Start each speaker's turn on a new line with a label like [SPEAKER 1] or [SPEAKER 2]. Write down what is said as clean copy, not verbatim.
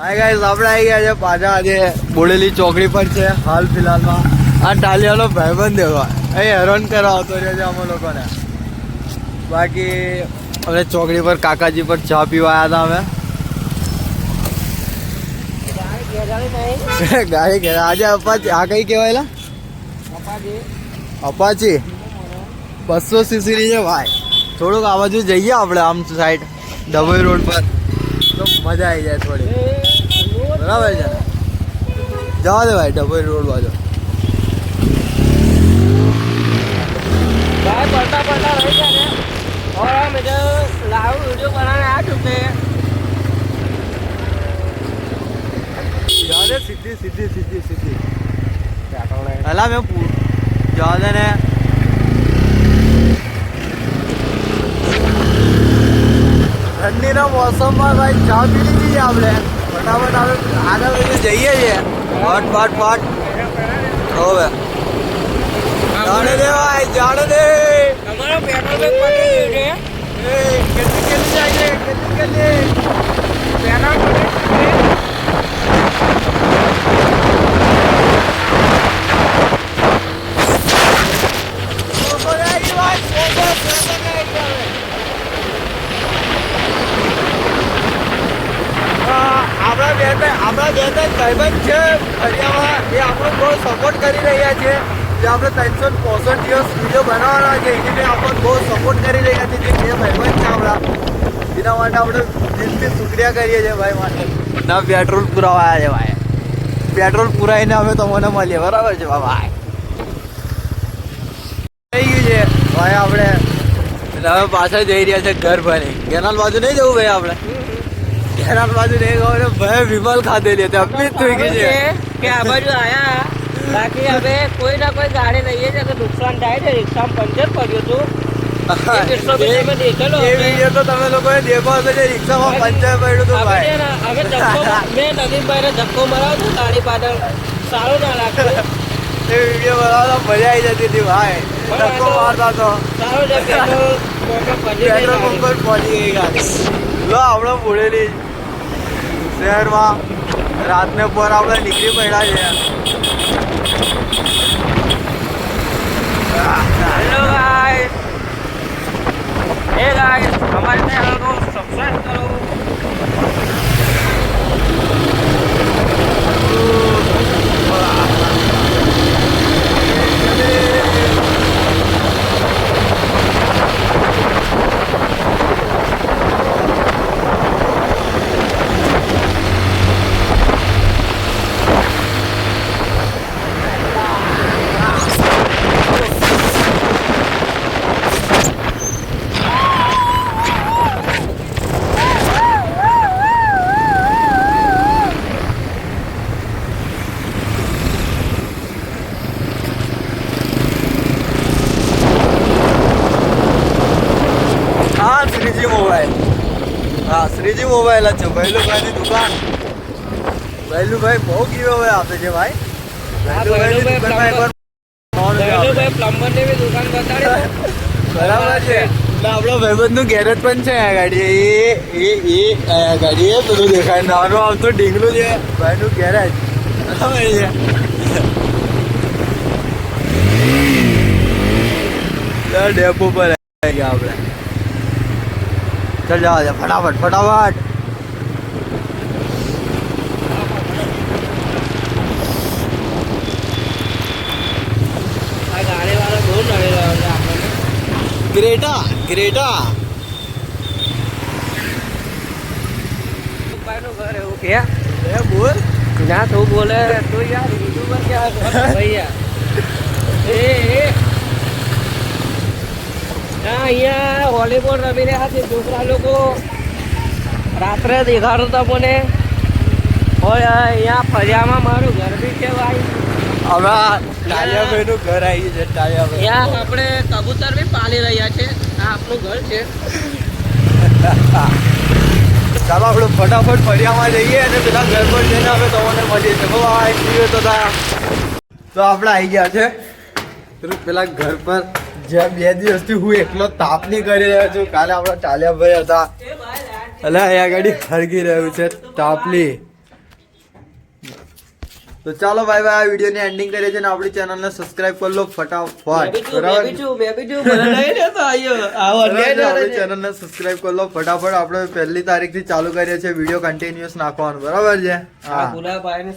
[SPEAKER 1] Hi guys, આપણે આવી ગયા છે પાછા આજે બોડેલી ચોકડી પર છે હાલ ફિલહાલમાં. આ ટાલિયાનો ભાઈબંધ દેવા અહીં હેરાન કરવા આવતો રહ્યો છે અમે લોકોને. બાકી અમે ચોકડી પર કાકાજી પર ચા પીવા આવ્યા હતા અમે. ગાડી ઘેર આજે અપાચી. આ કઈ કહેવાય? અપાચી 200 cc ની છે ભાઈ. થોડુંક આ બાજુ જઈએ આપણે આમ સાઈડ ડભોઈ રોડ પર તો મજા આવી જાય થોડી. બરાબર છે ને? જવા દે ભાઈ ડભોઈ રોડ બાજુ.
[SPEAKER 2] भाई पढ़ता पढ़ता रह गया है और हम इधर लाइव वीडियो बनाने आ चुके हैं.
[SPEAKER 1] જવા દે સીધી સીધી સીધી સીધી. અલા મેં જવા દે ને. ઠંડીના મોસમમાં ભાઈ ચા પી લીધી છે આપણે. ફટાફટ આપણે આગળ લઈને જઈએ છીએ. ફટ ફટ ફટ. હવે જાણે દે ભાઈ, જાણે દે.
[SPEAKER 2] हमारा पेट्रोल पे पटे हुए हैं.
[SPEAKER 1] એ કેટલી કેટલી જાય છે? કેટલી કેટલી?
[SPEAKER 2] पेट्रोल
[SPEAKER 1] આપણા બે ભાઈબંધ છે ફરિયામાં, એ આપણો બહુ સપોર્ટ કરી રહ્યા છે. જે આપણે 365 દિવસ વિડીયો બનાવવાના છે એની મેં આપણને બહુ સપોર્ટ કરી રહ્યા છે. જે બે ભાઈબંધ છે આપણા, એના માટે આપણે દિલથી શુક્રિયા કરીએ છીએ ભાઈ માટે. ના પેટ્રોલ પુરાવા છે ભાઈ. પેટ્રોલ પુરાવીને અમે તમને મળીએ. બરાબર છે ભાઈ? થઈ ગયું છે ભાઈ આપણે. એટલે હવે પાછળ જઈ રહ્યા છે ઘર ભરી. કેનાલ બાજુ નહીં જવું ભાઈ આપણે? કેનાલ બાજુ નહીં ગયો ભાઈ. વિમલ ખાધેલી હતી અપી થઈ ગઈ છે
[SPEAKER 2] કે આ બાજુ આયા. બાકી હવે કોઈ ના કોઈ ગાડી લઈએ છે તો નુકસાન થાય છે. રિક્ષામાં પંચર પડ્યું હતું.
[SPEAKER 1] એ વિડીયો તો તમે લોકોએ દેખો હશે જે રિક્ષામાં પંચર પડ્યું હતું ભાઈ.
[SPEAKER 2] હવે મેં નદીમભાઈને ધક્કો મરાવ્યો હતો ગાડી પાછળ. સારું ના લાગ્યું.
[SPEAKER 1] એ વિડીયો બનાવતા મજા આવી જતી હતી ભાઈ. ધક્કો મારતા તો
[SPEAKER 2] સારું છે. પેટ્રોલ
[SPEAKER 1] પેટ્રોલ પંપ પર પહોંચી ગઈ ગાડી. લો આપણે બોડેલી શહેરમાં રાતને પર આપણે નીકળી પડ્યા છે.
[SPEAKER 2] Hello guys. हे गाइस, हमारे चैनल को सब्सक्राइब करो.
[SPEAKER 1] શ્રીજી મોબાઈલ. હા, શ્રીજી મોબાઈલ જ છે. ભૈલુભાઈની દુકાન. ભૈલુભાઈ બહુ ગીવે આપે છે ભાઈ. ભૈલુભાઈની દુકાનમાં એકવાર
[SPEAKER 2] ભાઈ પ્લમ્બર ની બી દુકાન બતાડી.
[SPEAKER 1] બરાબર છે. એટલે આપણો ભાઈબંધનું ગેરેજ પણ છે આ ગાડી. એ ગાડી એ બધું દેખાય. નાનું આવતું ઢીંગલું છે ભાઈનું ગેરેજ. બરાબર છે. ડેપો પર આવી ગયા આપણે. ચલ જવા દે ફટાફટ ફટાફટ.
[SPEAKER 2] આ ગાડી વાળો બહુ નડી રહ્યો છે આપણને.
[SPEAKER 1] Greta Greta.
[SPEAKER 2] ભાઈનું ઘર એવું કે
[SPEAKER 1] એ બોલ.
[SPEAKER 2] ના તું બોલે તું યાર યુટ્યુબર ક્યાં ભૈયા. એ અહીંયા વોલીબોલ રમી રહ્યા છે છોકરા લોકો. રાત્રે દેખાડો તમને. અહીંયા ફરિયામાં મારું ઘર બી છે ભાઈ.
[SPEAKER 1] હવે ટાલિયાભાઈનું ઘર આવી છે. ટાલિયાભાઈ
[SPEAKER 2] ત્યાં આપણે કબૂતર બી પાલી રહ્યા છે. આ આપણું ઘર છે.
[SPEAKER 1] ચાલો આપણે ફટાફટ ફરિયામાં જઈએ અને પેલા ઘર પર જઈને હવે તમને મળીએ છીએ. તો આપણે આવી ગયા છે પેલા ઘર પર. જ્યાં 2 દિવસથી હું એકલો તાપની કરી રહ્યો છું. કાલે આપણા ટાલિયાભાઈ હતા. એટલે અહીંયા ગાડી હરગી રહ્યું છે તાપલી. તો ચાલો ભાઈ ભાઈ આ વિડીયો ની એન્ડિંગ કરીએ છીએ ને આપણી ચેનલ ને સબસ્ક્રાઇબ કરી લો ફટાફટ
[SPEAKER 2] બેબી છું મને નહીં લેતો આયો આવો
[SPEAKER 1] આપણી ચેનલ ને સબસ્ક્રાઇબ કરી લો ફટાફટ. આપણે 1લી તારીખ થી ચાલુ કરીએ છીએ વિડીયો કન્ટિન્યુઅસ નાખવાનું, બરાબર છે?
[SPEAKER 2] હા પૂરા ભાઈ